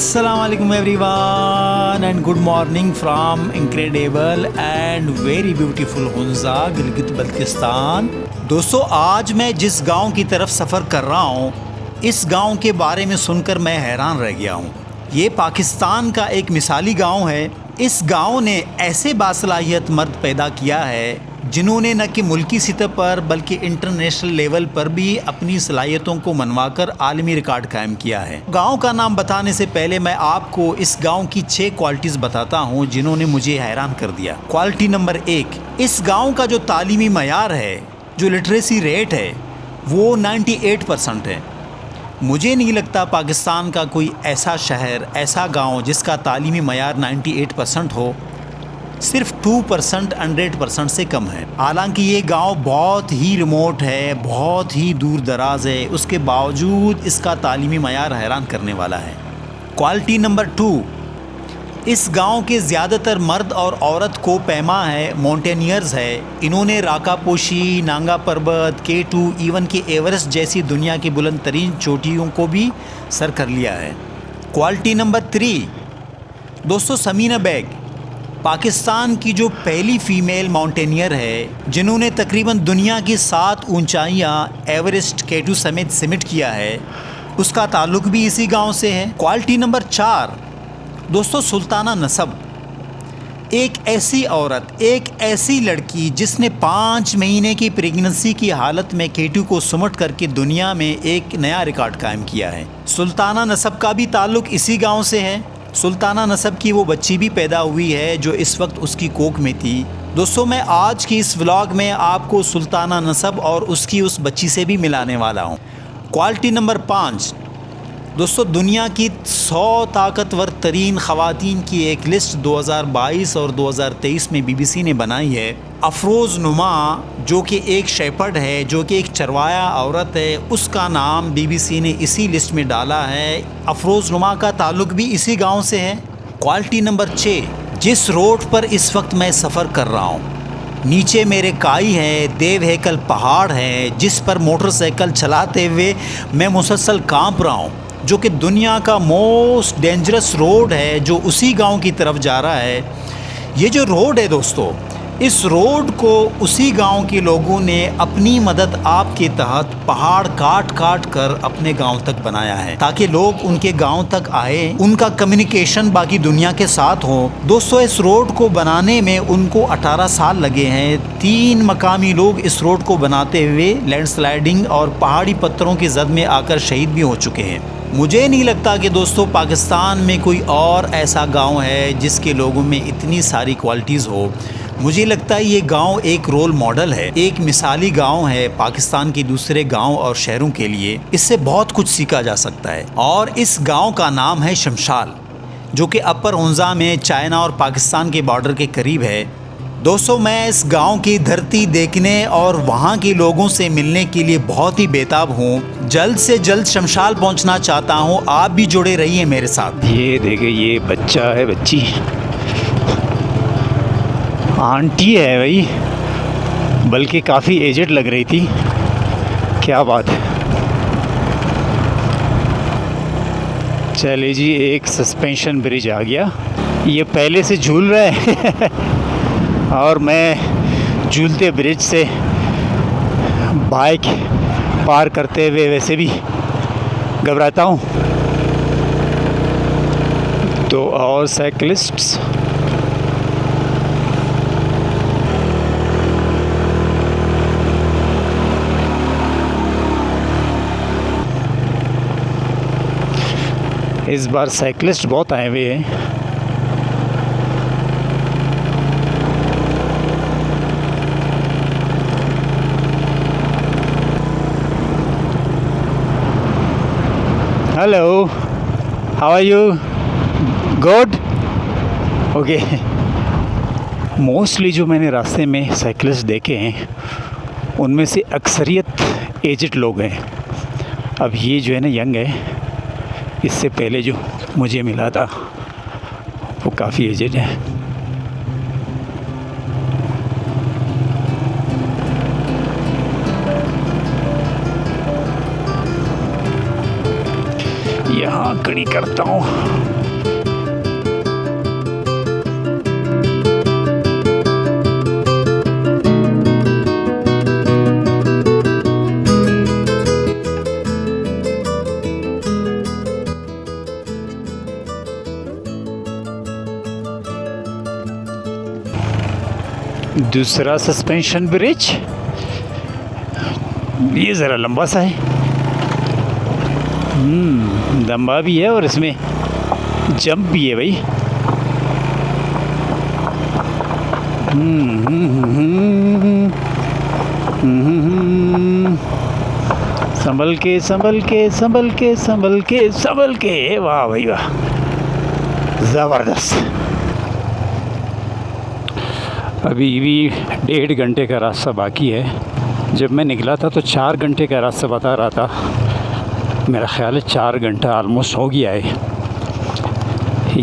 Assalamualaikum everyone and good morning from incredible and very beautiful Hunza Gilgit Baltistan. दोस्तों, आज मैं जिस गांव की तरफ सफ़र कर रहा हूं, इस गांव के बारे में सुनकर मैं हैरान रह गया हूं। ये पाकिस्तान का एक मिसाली गांव है। इस गांव ने ऐसे बासलाहियत मर्द पैदा किया है जिन्होंने न कि मुल्की सतह पर बल्कि इंटरनेशनल लेवल पर भी अपनी सलाहियतों को मनवाकर आलमी रिकॉर्ड कायम किया है। गांव का नाम बताने से पहले मैं आपको इस गांव की 6 क्वालिटीज़ बताता हूं जिन्होंने मुझे हैरान कर दिया। क्वालिटी नंबर 1, इस गांव का जो तालीमी मयार है, जो लिटरेसी रेट है, वो 98% है। मुझे नहीं लगता पाकिस्तान का कोई ऐसा शहर, ऐसा गांव जिसका तालीमी मयार 98% हो। सिर्फ 2% 100% से कम है। हालांकि ये गांव बहुत ही रिमोट है, बहुत ही दूर दराज है, उसके बावजूद इसका तालीमी मयार हैरान करने वाला है। क्वालिटी नंबर 2, इस गांव के ज़्यादातर मर्द और औरत को पैमा है, माउंटेनियर्स है। इन्होंने राकापोशी, नांगा पर्वत, K2, इवन कि एवरेस्ट जैसी दुनिया की बुलंद तरीन चोटियों को भी सर कर लिया है। क्वालिटी नंबर 3, दोस्तों, समीना बेग पाकिस्तान की जो पहली फ़ीमेल माउंटेनियर है जिन्होंने तकरीबन दुनिया की 7 ऊंचाइयां एवरेस्ट, K2 समेत सिमिट किया है, उसका ताल्लुक़ भी इसी गांव से है। क्वालिटी नंबर 4, दोस्तों, सुल्ताना नसब, एक ऐसी औरत, एक ऐसी लड़की जिसने 5 महीने की प्रेगनेंसी की हालत में K2 को सुमट करके दुनिया में एक नया रिकॉर्ड कायम किया है। सुल्ताना नसब का भी ताल्लुक़ इसी गांव से है। सुल्ताना नसब की वो बच्ची भी पैदा हुई है जो इस वक्त उसकी कोख में थी। दोस्तों, मैं आज की इस व्लॉग में आपको सुल्ताना नसब और उसकी उस बच्ची से भी मिलाने वाला हूँ। क्वालिटी नंबर 5, दोस्तों, दुनिया की 100 ताकतवर तरीन ख़वातीन की एक लिस्ट 2022 और 2023 में BBC ने बनाई है। अफरोज़ नुमा, जो कि एक शेपर्ड है, जो कि एक चरवाया औरत है, उसका नाम BBC ने इसी लिस्ट में डाला है। अफरोज़ नुमा का ताल्लुक़ भी इसी गांव से है। क्वालिटी नंबर 6, जिस रोड पर इस वक्त मैं सफ़र कर रहा हूँ, नीचे मेरे काई है, देव हैकल पहाड़ है जिस पर मोटरसाइकिल चलाते हुए मैं मुसलसल कांप रहा हूँ, जो कि दुनिया का मोस्ट डेंजरस रोड है जो उसी गांव की तरफ जा रहा है। ये जो रोड है दोस्तों, इस रोड को उसी गांव के लोगों ने अपनी मदद आपके तहत पहाड़ काट काट कर अपने गांव तक बनाया है ताकि लोग उनके गांव तक आए, उनका कम्युनिकेशन बाकी दुनिया के साथ हो। दोस्तों, इस रोड को बनाने में उनको 18 साल लगे हैं। 3 मकामी लोग इस रोड को बनाते हुए लैंडस्लाइडिंग और पहाड़ी पत्थरों की जद में आकर शहीद भी हो चुके हैं। मुझे नहीं लगता कि दोस्तों पाकिस्तान में कोई और ऐसा गांव है जिसके लोगों में इतनी सारी क्वालिटीज़ हो। मुझे लगता है ये गांव एक रोल मॉडल है, एक मिसाली गांव है पाकिस्तान के दूसरे गांव और शहरों के लिए। इससे बहुत कुछ सीखा जा सकता है। और इस गांव का नाम है शमशाल, जो कि अपर हुंजा में चाइना और पाकिस्तान के बॉर्डर के करीब है। दोस्तों, मैं इस गांव की धरती देखने और वहां के लोगों से मिलने के लिए बहुत ही बेताब हूं। जल्द से जल्द शमशाल पहुंचना चाहता हूं। आप भी जुड़े रहिए मेरे साथ। ये देखिए, ये बच्चा है, बच्ची आंटी है भाई, बल्कि काफ़ी एजेड लग रही थी। क्या बात है। चलिए जी, एक सस्पेंशन ब्रिज आ गया। ये पहले से झूल रहा है और मैं झूलते ब्रिज से बाइक पार करते हुए वैसे भी घबराता हूँ। तो और साइकिलिस्ट्स इस बार साइकिलिस्ट बहुत आए हुए हैं। Hello, how are you? Good, okay. Mostly जो मैंने रास्ते में साइकिलिस्ट देखे हैं उनमें से अक्सरियत एजेड लोग हैं। अब ये जो है ना यंग है। इससे पहले जो मुझे मिला था वो काफ़ी एजेड है। यहाँ खड़ी करता हूँ। दूसरा सस्पेंशन ब्रिज, ये ज़रा लंबा सा है, लंबा भी है और इसमें जंप भी है भाई। संभल के संभल के संभल के संभल के संभल के, वाह भाई वाह, ज़बरदस्त। अभी भी 1.5 घंटे का रास्ता बाकी है। जब मैं निकला था तो 4 घंटे का रास्ता बता रहा था, मेरा ख़्याल है 4 घंटा आलमोस्ट हो गया है।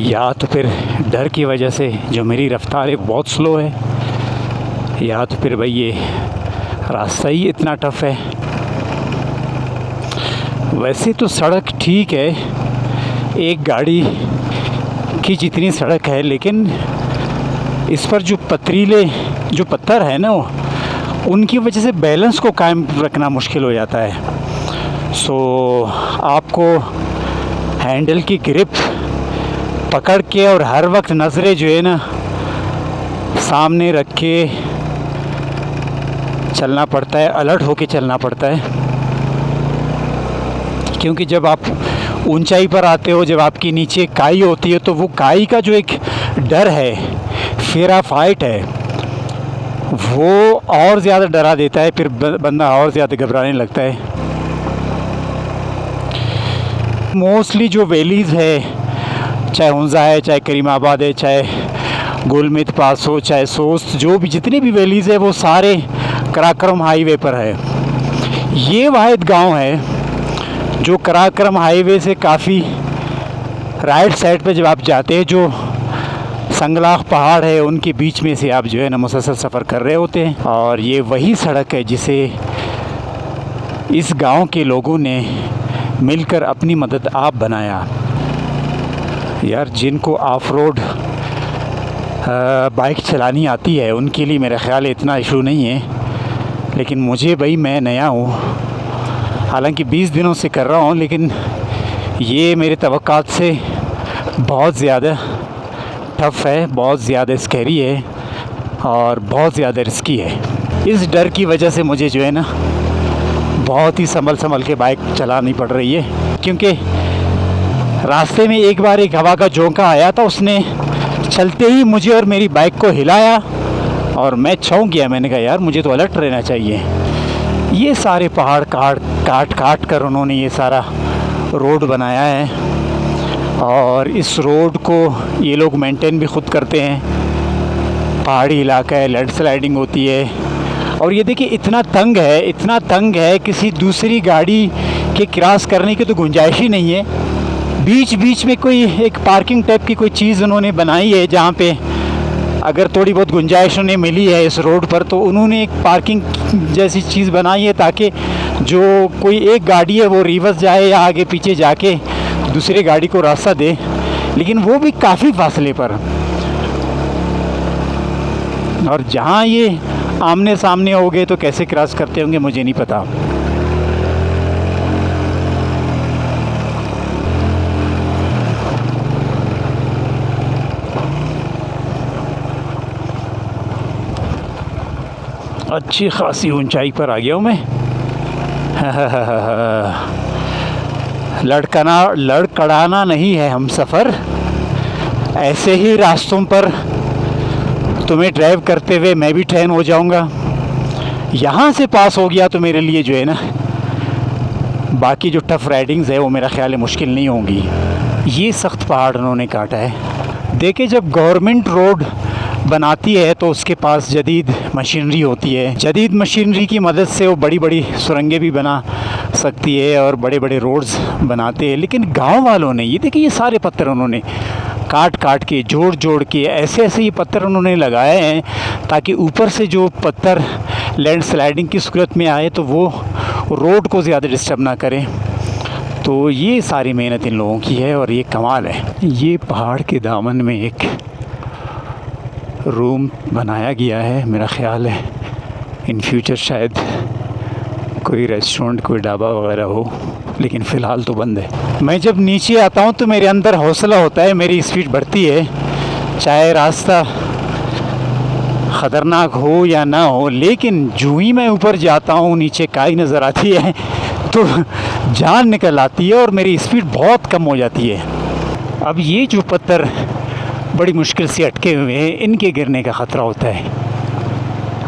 या तो फिर डर की वजह से जो मेरी रफ़्तार है बहुत स्लो है, या तो फिर भाई ये रास्ता ही इतना टफ़ है। वैसे तो सड़क ठीक है, एक गाड़ी की जितनी सड़क है, लेकिन इस पर जो पथरीले जो पत्थर है ना, उनकी वजह से बैलेंस को कायम रखना मुश्किल हो जाता है। सो आपको हैंडल की ग्रिप पकड़ के और हर वक्त नज़रें जो है ना सामने रख के चलना पड़ता है, अलर्ट होके चलना पड़ता है। क्योंकि जब आप ऊंचाई पर आते हो, जब आपकी नीचे काई होती है, तो वो काई का जो एक डर है, फियर ऑफ हाइट है, वो और ज़्यादा डरा देता है। फिर बंदा और ज़्यादा घबराने लगता है। मोस्टली जो वैलीज़ है, चाहे हुंज़ा है, चाहे करीमाबाद है, चाहे गुलमित पास हो, चाहे सोस्त, जो भी जितने भी वैलीज़ है वो सारे कराक्रम हाईवे पर है। ये वाहिद गांव है जो कराक्रम हाईवे से काफ़ी राइट साइड पे जब आप जाते हैं, जो संगलाख पहाड़ है उनके बीच में से आप जो है ना मुसलसल सफ़र कर रहे होते हैं। और ये वही सड़क है जिसे इस गांव के लोगों ने मिलकर अपनी मदद आप बनाया। यार, जिनको ऑफ रोड बाइक चलानी आती है उनके लिए मेरा ख़्याल है इतना इशू नहीं है, लेकिन मुझे भाई, मैं नया हूँ, हालांकि 20 दिनों से कर रहा हूँ, लेकिन ये मेरे तवक्कात से बहुत ज़्यादा टफ़ है, बहुत ज़्यादा स्कैरी है और बहुत ज़्यादा रिस्की है। इस डर की वजह से मुझे जो है ना बहुत ही संभल के बाइक चलानी पड़ रही है। क्योंकि रास्ते में एक बार एक हवा का झोंका आया था, उसने चलते ही मुझे और मेरी बाइक को हिलाया और मैं चौंक गया। मैंने कहा यार, मुझे तो अलर्ट रहना चाहिए। ये सारे पहाड़ काट कर उन्होंने ये सारा रोड बनाया है और इस रोड को ये लोग मेंटेन भी ख़ुद करते हैं। पहाड़ी इलाका है, लैंडस्लाइडिंग होती है। और ये देखिए इतना तंग है, किसी दूसरी गाड़ी के क्रॉस करने की तो गुंजाइश ही नहीं है। बीच में कोई एक पार्किंग टाइप की कोई चीज़ उन्होंने बनाई है, जहाँ पे अगर थोड़ी बहुत गुंजाइश उन्हें मिली है इस रोड पर, तो उन्होंने एक पार्किंग जैसी चीज़ बनाई है ताकि जो कोई एक गाड़ी है वो रिवर्स जाए या आगे पीछे जाके दूसरी गाड़ी को रास्ता दे, लेकिन वो भी काफ़ी फासले पर। और जहाँ ये आमने सामने हो गए तो कैसे क्रॉस करते होंगे मुझे नहीं पता। अच्छी खासी ऊंचाई पर आ गया हूँ मैं। लड़खड़ाना नहीं है हम सफ़र, ऐसे ही रास्तों पर तुम्हें ड्राइव करते हुए मैं भी ट्रेन हो जाऊंगा। यहाँ से पास हो गया तो मेरे लिए जो है ना बाकी जो टफ़ राइडिंग्स है वो मेरा ख्याल है मुश्किल नहीं होंगी। ये सख्त पहाड़ उन्होंने काटा है। देखिए, जब गवर्नमेंट रोड बनाती है तो उसके पास जदीद मशीनरी होती है। जदीद मशीनरी की मदद से वो बड़ी बड़ी सुरंगें भी बना सकती है और बड़े बड़े रोड्स बनाते हैं। लेकिन गांव वालों ने, ये देखिए, ये सारे पत्थर उन्होंने काट के जोड़ के ऐसे ये पत्थर उन्होंने लगाए हैं ताकि ऊपर से जो पत्थर लैंडस्लाइडिंग की सूरत में आए तो वो रोड को ज़्यादा डिस्टर्ब ना करें। तो ये सारी मेहनत इन लोगों की है और ये कमाल है। ये पहाड़ के दामन में एक रूम बनाया गया है, मेरा ख़्याल है इन फ्यूचर शायद कोई रेस्टोरेंट कोई ढाबा वगैरह हो, लेकिन फ़िलहाल तो बंद है। मैं जब नीचे आता हूँ तो मेरे अंदर हौसला होता है, मेरी स्पीड बढ़ती है, चाहे रास्ता ख़तरनाक हो या ना हो। लेकिन जो ही मैं ऊपर जाता हूँ नीचे काई नज़र आती है तो जान निकल आती है और मेरी स्पीड बहुत कम हो जाती है। अब ये जो पत्थर बड़ी मुश्किल से अटके हुए हैं, इनके गिरने का ख़तरा होता है।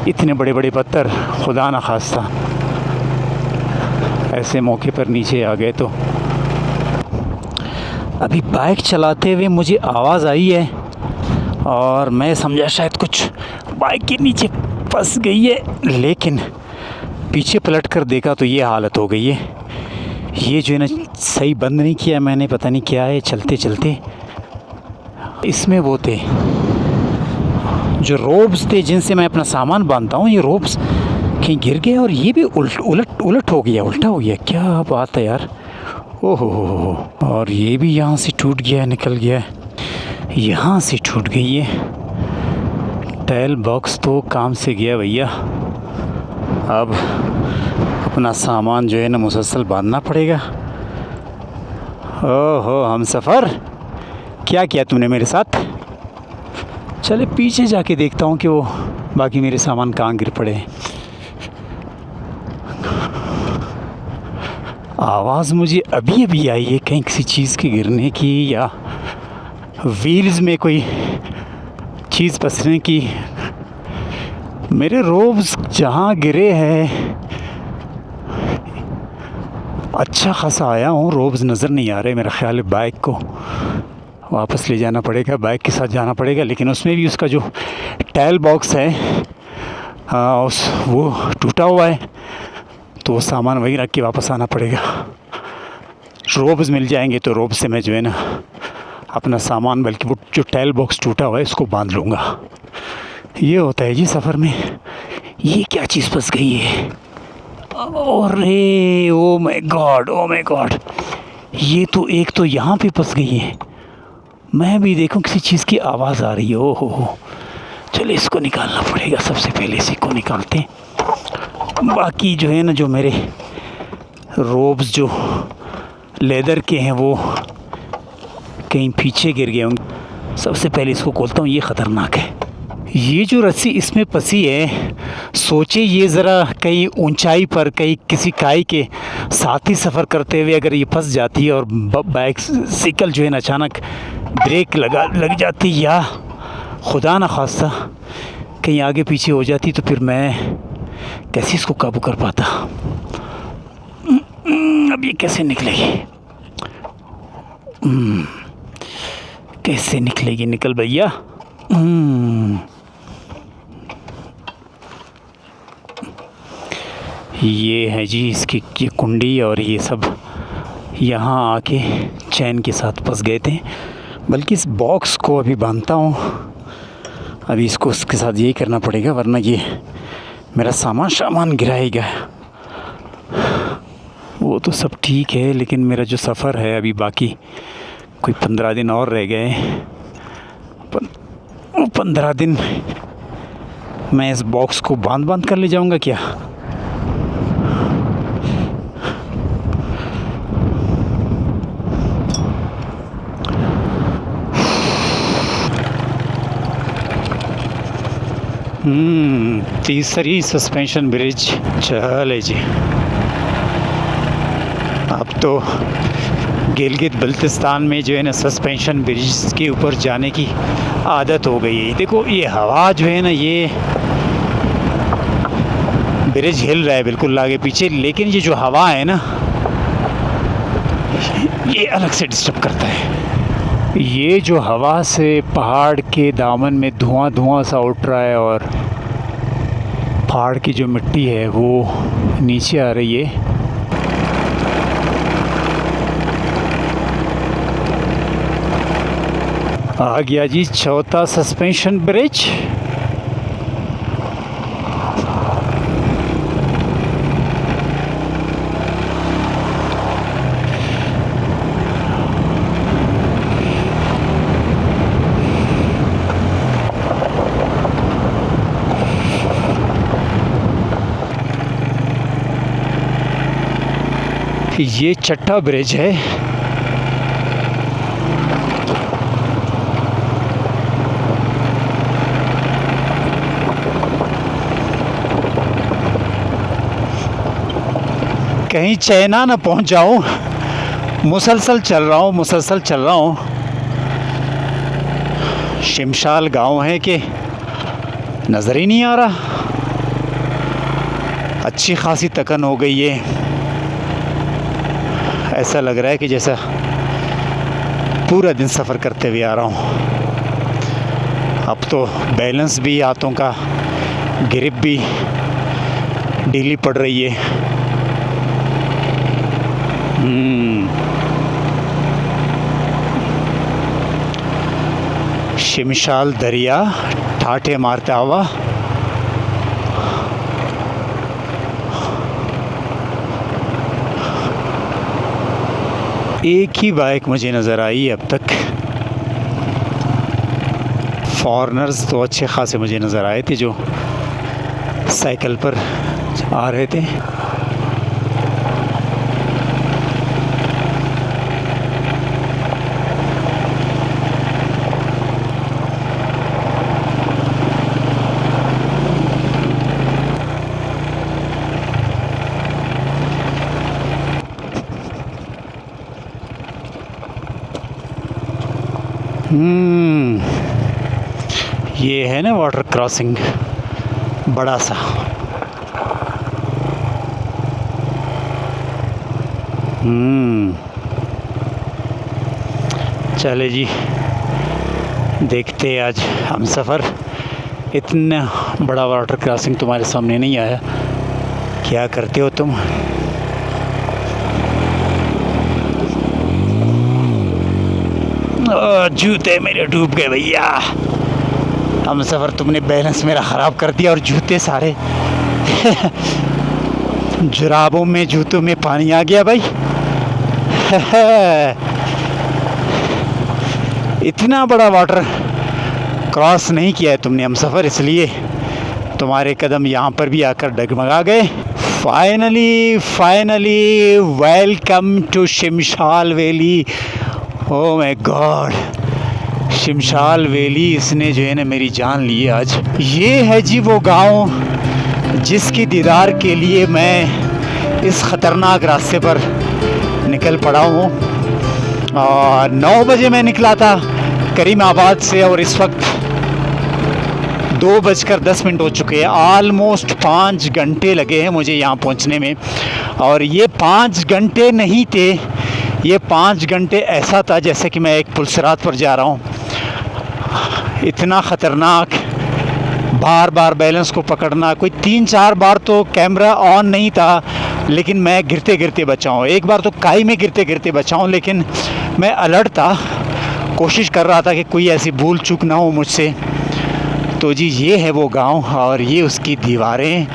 इतने बड़े बड़े पत्थर, खुदा न खास्ता ऐसे मौके पर नीचे आ गए। तो अभी बाइक चलाते हुए मुझे आवाज़ आई है और मैं समझा शायद कुछ बाइक के नीचे फंस गई है, लेकिन पीछे पलट कर देखा तो ये हालत हो गई है। ये जो है ना सही बंद नहीं किया मैंने, पता नहीं क्या है। चलते चलते इसमें वो थे जो रोप्स थे जिनसे मैं अपना सामान बांधता हूँ, ये रोप्स कहीं गिर गए और ये भी उलट हो गया, उल्टा हो गया। क्या बात है यार, ओहो हो। और ये भी यहाँ से टूट गया, निकल गया, यहाँ से टूट गई है। टाइल बॉक्स तो काम से गया भैया। अब अपना सामान जो है ना मुसलसल बांधना पड़ेगा। ओहो हम सफ़र, क्या किया तूने मेरे साथ? चले पीछे जाके देखता हूँ कि वो बाकी मेरे सामान कहाँ गिर पड़े। आवाज़ मुझे अभी अभी आई है कहीं किसी चीज़ के गिरने की या व्हील्स में कोई चीज़ फंसने की। मेरे रोब्स जहाँ गिरे हैं अच्छा खासा आया हूँ, रोब्स नज़र नहीं आ रहे। मेरा ख्याल है बाइक को वापस ले जाना पड़ेगा, बाइक के साथ जाना पड़ेगा। लेकिन उसमें भी उसका जो टाइल बॉक्स है वो टूटा हुआ है, तो वो सामान वहीं रख के वापस आना पड़ेगा। रोब्स मिल जाएंगे तो रोब से मैं जो है ना अपना सामान, बल्कि वो जो टाइल बॉक्स टूटा हुआ है इसको बांध लूँगा। ये होता है जी सफ़र में। ये क्या चीज़ फंस गई है? अरे ओ माय गॉड, ये तो एक तो यहाँ पे फंस गई है। मैं भी देखूँ किसी चीज़ की आवाज़ आ रही है। ओहो हो, चलिए इसको निकालना पड़ेगा। सबसे पहले इसी को निकालते हैं। बाकी जो है ना जो मेरे रोब्स जो लेदर के हैं वो कहीं पीछे गिर गए होंगे। सबसे पहले इसको खोलता हूँ, ये ख़तरनाक है। ये जो रस्सी इसमें फंसी है, सोचे ये ज़रा कहीं ऊंचाई पर कहीं किसी काई के साथ ही सफ़र करते हुए अगर ये फंस जाती है और बाइसिकल जो है ना अचानक ब्रेक लग जाती या खुदा न खास्ता कहीं आगे पीछे हो जाती, तो फिर मैं कैसे इसको काबू कर पाता। अब ये कैसे निकलेगी? कैसे निकलेगी? निकल भैया। ये है जी इसकी ये कुंडी, और ये सब यहाँ आके चैन के साथ फंस गए थे। बल्कि इस बॉक्स को अभी बांधता हूँ, अभी इसको उसके साथ यही करना पड़ेगा, वरना ये मेरा सामान गिराएगा। वो तो सब ठीक है, लेकिन मेरा जो सफ़र है अभी बाकी कोई 15 दिन और रह गए। वो 15 दिन मैं इस बॉक्स को बांध कर ले जाऊंगा क्या? तीसरी सस्पेंशन ब्रिज। चले जी, अब तो गिलगित बल्तिस्तान में जो है ना सस्पेंशन ब्रिज के ऊपर जाने की आदत हो गई है। देखो ये हवा जो है ना, ये ब्रिज हिल रहा है बिल्कुल आगे पीछे, लेकिन ये जो हवा है ना ये अलग से डिस्टर्ब करता है। ये जो हवा से पहाड़ के दामन में धुआं सा उठ रहा है और पहाड़ की जो मिट्टी है वो नीचे आ रही है। आ गया जी चौथा सस्पेंशन ब्रिज। ये चट्टा ब्रिज है। कहीं चाइना ना पहुंच जाऊं, मुसलसल चल रहा हूं। शिमशाल गांव है कि नज़र ही नहीं आ रहा। अच्छी खासी थकन हो गई है। ऐसा लग रहा है कि जैसा पूरा दिन सफ़र करते हुए आ रहा हूँ। अब तो बैलेंस भी, हाथों का ग्रिप भी ढीली पड़ रही है। शिमशाल दरिया ठाठे मारता हुआ एक ही बाइक मुझे नज़र आई अब तक। फॉरेनर्स तो अच्छे खासे मुझे नज़र आए थे जो साइकिल पर आ रहे थे। ये है ना वाटर क्रॉसिंग बड़ा सा। चले जी, देखते हैं आज हम सफ़र। इतना बड़ा वाटर क्रॉसिंग तुम्हारे सामने नहीं आया। क्या करते हो तुम? जूते मेरे डूब गए भैया। हम सफ़र तुमने बैलेंस मेरा ख़राब कर दिया और जूते सारे जुराबों में, जूतों में पानी आ गया भाई। इतना बड़ा वाटर क्रॉस नहीं किया है तुमने हम सफ़र, इसलिए तुम्हारे कदम यहाँ पर भी आकर डगमगा गए। Finally welcome to Shimshal valley. Oh my God, Shimshal valley, इसने जो है ना मेरी जान ली है आज। ये है जी वो गांव जिसकी दीदार के लिए मैं इस ख़तरनाक रास्ते पर निकल पड़ा हूँ। और 9 बजे मैं निकला था करीमाबाद से और इस वक्त 2:10 हो चुके हैं। ऑलमोस्ट 5 घंटे लगे हैं मुझे यहाँ पहुँचने में। और ये 5 घंटे नहीं थे, ये 5 घंटे ऐसा था जैसे कि मैं एक पुलसरात पर जा रहा हूँ। इतना ख़तरनाक, बार बार बैलेंस को पकड़ना। कोई 3-4 बार तो कैमरा ऑन नहीं था, लेकिन मैं गिरते गिरते बचा हूँ। एक बार तो काई में गिरते गिरते बचा हूँ, लेकिन मैं अलर्ट था, कोशिश कर रहा था कि कोई ऐसी भूल चूक ना हो मुझसे। तो जी ये है वो गांव और ये उसकी दीवारें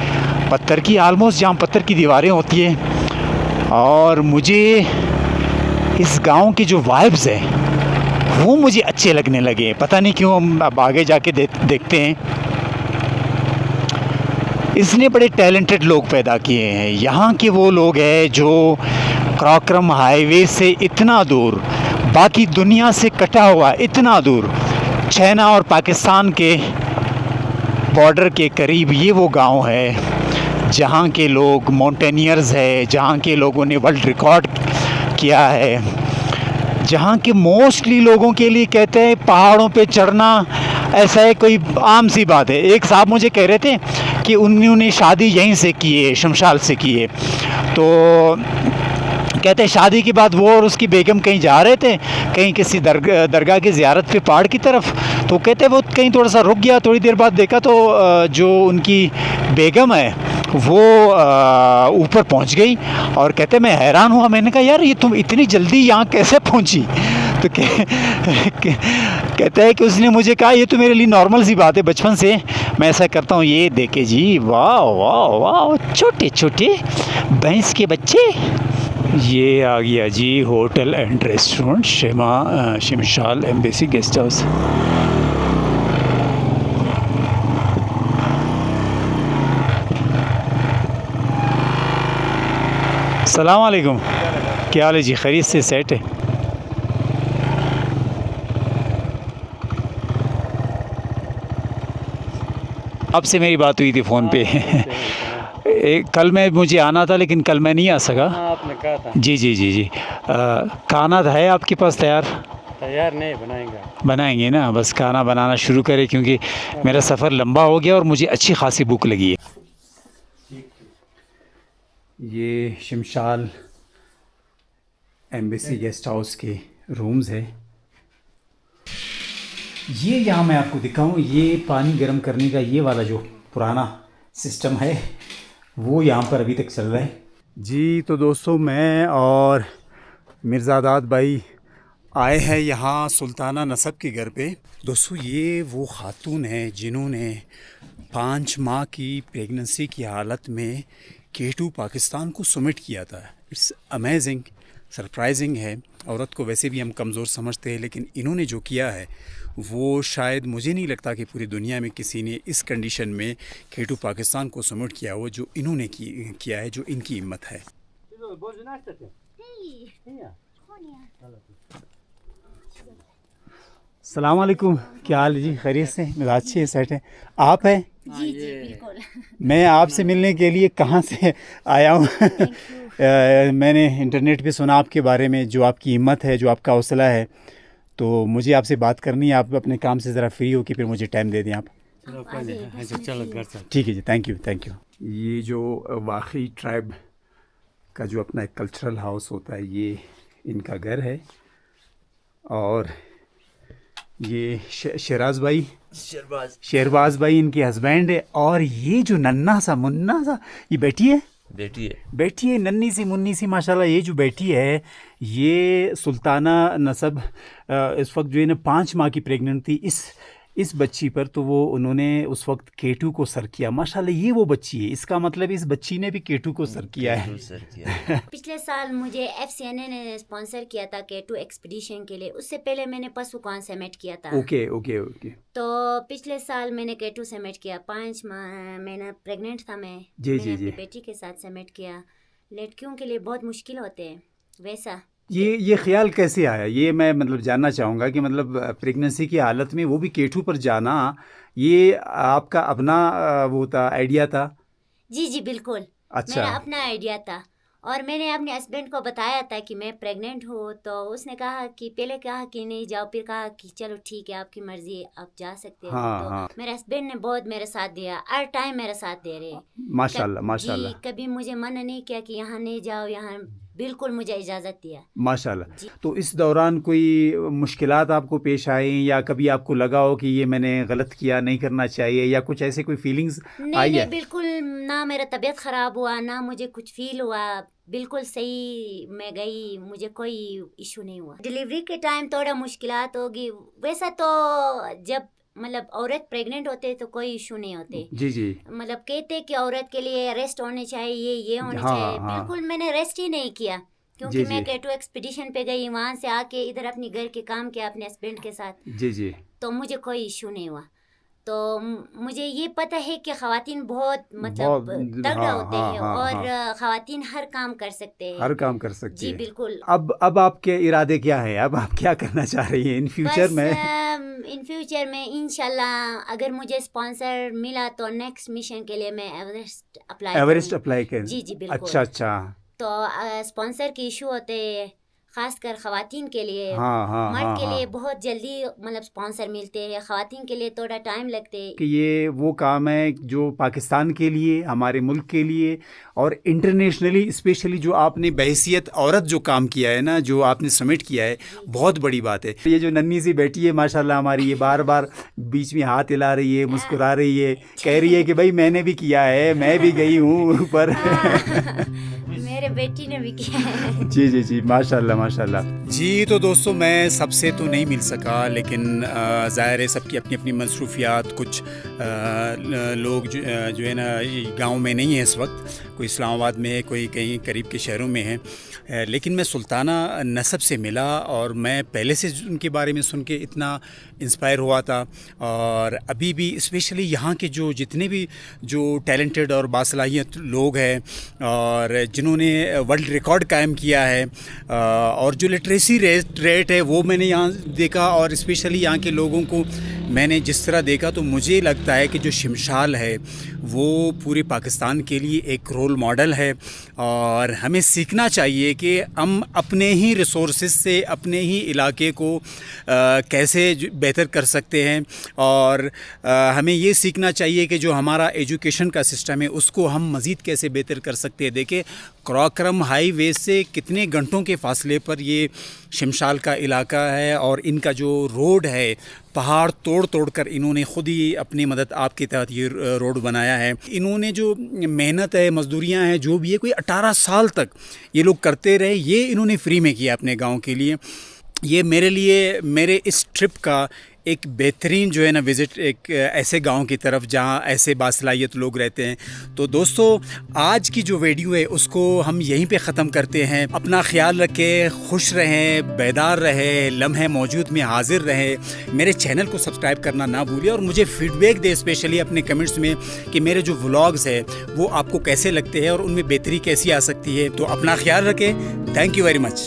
पत्थर की, आलमोस्ट जहाँ पत्थर की दीवारें होती हैं। और मुझे इस गांव की जो वाइब्स है वो मुझे अच्छे लगने लगे, पता नहीं क्यों। हम अब आगे जाके देखते हैं। इसने बड़े टैलेंटेड लोग पैदा किए हैं। यहाँ के वो लोग हैं जो क्राक्रम हाईवे से इतना दूर, बाकी दुनिया से कटा हुआ इतना दूर, चाइना और पाकिस्तान के बॉर्डर के करीब ये वो गांव है जहाँ के लोग माउंटेनियर्स है, जहाँ के लोगों ने वर्ल्ड रिकॉर्ड किया है, जहाँ के मोस्टली लोगों के लिए कहते हैं पहाड़ों पे चढ़ना ऐसा है कोई आम सी बात है। एक साहब मुझे कह रहे थे कि उन्होंने शादी यहीं से की है, शमशाल से की है। तो कहते हैं शादी के बाद वो और उसकी बेगम कहीं जा रहे थे, कहीं किसी दरगाह की ज़ियारत पे पहाड़ की तरफ। तो कहते हैं वो कहीं थोड़ा सा रुक गया, थोड़ी देर बाद देखा तो जो उनकी बेगम है वो ऊपर पहुंच गई। और कहते मैं हैरान हुआ, मैंने कहा यार ये तुम इतनी जल्दी यहाँ कैसे पहुंची? तो कहता है कि उसने मुझे कहा ये तो मेरे लिए नॉर्मल सी बात है, बचपन से मैं ऐसा करता हूँ। ये देखे जी, वाह वाह वाह, छोटे छोटे भैंस के बच्चे। ये आ गया जी hotel and restaurant Shimshal embassy guest house. अस्सलाम वालेकुम। क्या हाल है जी, खैरियत से सेट है? आपसे मेरी बात हुई थी फ़ोन पे। कल मैं मुझे आना था लेकिन कल मैं नहीं आ सका। हाँ, आपने कहा था। जी जी जी जी। खाना है आपके पास तैयार? तैयार नहीं, बनाएंगे। बनाएंगे ना, बस खाना बनाना शुरू करें क्योंकि मेरा सफ़र लंबा हो गया और मुझे अच्छी खासी भूख लगी है। ये शमशाल एम्बेसी गेस्ट हाउस के रूम्स है। ये यहाँ मैं आपको दिखाऊं, ये पानी गर्म करने का ये वाला जो पुराना सिस्टम है वो यहाँ पर अभी तक चल रहा है जी। तो दोस्तों, मैं और मिर्ज़ादाद भाई आए हैं यहाँ सुल्ताना नसब के घर पे। दोस्तों, ये वो खातून है जिन्होंने 5 माह की प्रेगनेंसी की हालत में K2 पाकिस्तान को सबमिट किया था। इट्स अमेजिंग, सरप्राइजिंग है। औरत को वैसे भी हम कमज़ोर समझते हैं, लेकिन इन्होंने जो किया है वो शायद मुझे नहीं लगता कि पूरी दुनिया में किसी ने इस कंडीशन में K2 पाकिस्तान को सबमिट किया हो जो इन्होंने किया है, जो इनकी हिम्मत है। अस्सलाम वालेकुम, क्या हाल है जी, खैरियत से? मिजाज अच्छे सेट है। आप हैं? जी जी बिल्कुल। मैं आपसे मिलने के लिए कहाँ से आया हूँ। मैंने इंटरनेट पे सुना आपके बारे में, जो आपकी हिम्मत है, जो आपका हौसला है, तो मुझे आपसे बात करनी है। आप अपने काम से ज़रा फ्री हो कि फिर मुझे टाइम दे दें आप। चलो घर से। ठीक है जी, थैंक यू थैंक यू। ये जो वाकई ट्राइब का जो अपना एक कल्चरल हाउस होता है, ये इनका घर है। और ये शहराज भाई, शेरबाज भाई इनके हस्बैंड है। और ये जो नन्ना सा मुन्ना सा, ये बेटी है? बेटी है, नन्ही सी मुन्नी सी माशाल्लाह। ये जो बेटी है, ये सुल्ताना नसब इस वक्त जो है ना 5 माह की प्रेग्नेंट थी इस बच्ची पर, तो वो उन्होंने उस वक्त K2 को सर किया। माशाल्लाह, ये वो बच्ची है। इसका मतलब इस बच्ची ने भी K2 को सर किया है। पिछले साल मुझे FCNA ने स्पॉन्सर किया था K2 एक्सपीडिशन के लिए। उससे पहले मैंने पसुकान समिट किया था। Okay okay okay. तो पिछले साल मैंने K2 समिट किया। 5 महीना प्रेग्नेंट था मैं। जी जी मैंने जी। अपनी बेटी के साथ समिट किया। लड़कियों के लिए बहुत मुश्किल होते हैं वैसा। ये ख्याल कैसे आया? ये मैं मतलब जानना चाहूँगा कि मतलब प्रेगनेंसी की हालत में वो भी K2 पर जाना, ये आपका अपना वो था, आइडिया था? जी जी बिल्कुल। अच्छा। मेरा अपना आइडिया था और मैंने अपने हस्बैंड को बताया था कि मैं प्रेग्नेंट हूँ। तो उसने कहा कि पहले कहा कि नहीं जाओ, फिर कहा कि चलो ठीक है, आपकी मर्जी, आप जा सकते हो। हाँ, तो हाँ। मेरे हस्बैंड ने बहुत मेरे साथ दिया, हर टाइम मेरा साथ दे रहे हैं। माशाल्लाह माशाल्लाह। जी, कभी मुझे मना नहीं किया कि यहाँ नहीं जाओ, यहाँ बिल्कुल मुझे इजाज़त दिया। माशाल्लाह। तो इस दौरान कोई मुश्किलात आपको पेश आई, या कभी आपको लगा हो कि ये मैंने गलत किया, नहीं करना चाहिए, या कुछ ऐसे कोई फीलिंग्स आई है? नहीं, बिल्कुल ना मेरा तबीयत ख़राब हुआ, ना मुझे कुछ फील हुआ। बिल्कुल सही मैं गई, मुझे कोई इशू नहीं हुआ। डिलीवरी के टाइम थोड़ा मुश्किलात होगी, वैसा तो जब मतलब औरत प्रेग्नेंट होते तो कोई इशू नहीं होते। जी जी। मतलब कहते कि औरत के लिए रेस्ट होने चाहिए, ये होनी हाँ, चाहिए। हाँ। बिल्कुल मैंने रेस्ट ही नहीं किया, क्योंकि जी, मैं जी। K2 एक्सपीडिशन पे गई, वहाँ से आके इधर अपनी घर के काम किया अपने हस्बैंड के साथ। जी जी। तो मुझे कोई इशू नहीं हुआ। तो मुझे ये पता है कि ख़वातीन बहुत मतलब तगड़ा हाँ, होते हाँ, हैं हाँ, और ख़वातीन हर काम कर सकते हैं। हर काम कर सकती जी है। बिल्कुल। अब आपके इरादे क्या है? अब आप क्या करना चाह रही हैं इन फ्यूचर में? इन फ्यूचर में इंशाल्लाह अगर मुझे स्पॉन्सर मिला तो नेक्स्ट मिशन के लिए मैं एवरेस्ट अप्लाई कर। जी जी बिल्कुल। अच्छा अच्छा। तो स्पॉन्सर के इशू होते हैं खासकर ख़वातीन के लिए। हाँ, हाँ, मर्द हाँ, के लिए हाँ। बहुत जल्दी मतलब स्पॉन्सर मिलते हैं, ख़वातीन के लिए थोड़ा टाइम लगते हैं। कि ये वो काम है जो पाकिस्तान के लिए, हमारे मुल्क के लिए और इंटरनेशनली स्पेशली जो आपने बहैसियत औरत जो काम किया है ना, जो आपने सबमिट किया है, बहुत बड़ी बात है। ये जो नन्ही सी बेटी है माशाल्लाह हमारी, ये बार बार बीच में हाथ हिला रही है, मुस्कुरा रही है, कह रही है कि भाई मैंने भी किया है, मैं भी गई हूँ ऊपर। मेरे बेटी ने भी किया है। जी जी जी, माशाल्लाह माशाल्लाह। जी तो दोस्तों, मैं सबसे तो नहीं मिल सका, लेकिन ज़ाहिर है सबकी अपनी अपनी मसरूफियात। कुछ लोग जो है ना गांव में नहीं है इस वक्त, कोई इस्लामाबाद में है, कोई कहीं करीब के शहरों में है। लेकिन मैं सुल्ताना नसब से मिला और मैं पहले से उनके बारे में सुन के इतना इंस्पायर हुआ था। और अभी भी स्पेशली यहाँ के जो जितने भी जो टैलेंटेड और बासलाहियत लोग हैं और जिन्होंने वर्ल्ड रिकॉर्ड कायम किया है, और जो लिटरेसी रेट है वो मैंने यहाँ देखा, और स्पेशली यहाँ के लोगों को मैंने जिस तरह देखा, तो मुझे लगता है कि जो शिमशाल है वो पूरे पाकिस्तान के लिए एक रोल मॉडल है। और हमें सीखना चाहिए कि हम अपने ही रिसोर्सेज से अपने ही इलाके को कैसे बेहतर कर सकते हैं, और हमें ये सीखना चाहिए कि जो हमारा एजुकेशन का सिस्टम है उसको हम मज़ीद कैसे बेहतर कर सकते हैं। देखिए, क्राक्रम हाईवे से कितने घंटों के फासले पर ये शिमशाल का इलाका है, और इनका जो रोड है पहाड़ तोड़ तोड़ कर इन्होंने ख़ुद ही अपनी मदद आपके तहत ये रोड बनाया है। इन्होंने जो मेहनत है, मज़दूरियाँ हैं, जो भी है, कोई 18 साल तक ये लोग करते रहे, ये इन्होंने फ्री में किया अपने गांव के लिए। ये मेरे लिए मेरे इस ट्रिप का एक बेहतरीन जो है ना विज़िट एक ऐसे गांव की तरफ जहां ऐसे बासलाहियत लोग रहते हैं। तो दोस्तों, आज की जो वीडियो है उसको हम यहीं पे ख़त्म करते हैं। अपना ख्याल रखें, खुश रहें, बेदार रहें, लम्हे मौजूद में हाजिर रहें। मेरे चैनल को सब्सक्राइब करना ना भूलिए, और मुझे फ़ीडबैक दें स्पेशली अपने कमेंट्स में कि मेरे जो व्लॉग्स है वो आपको कैसे लगते हैं और उनमें बेहतरी कैसी आ सकती है। तो अपना ख्याल रखें। Thank you very much.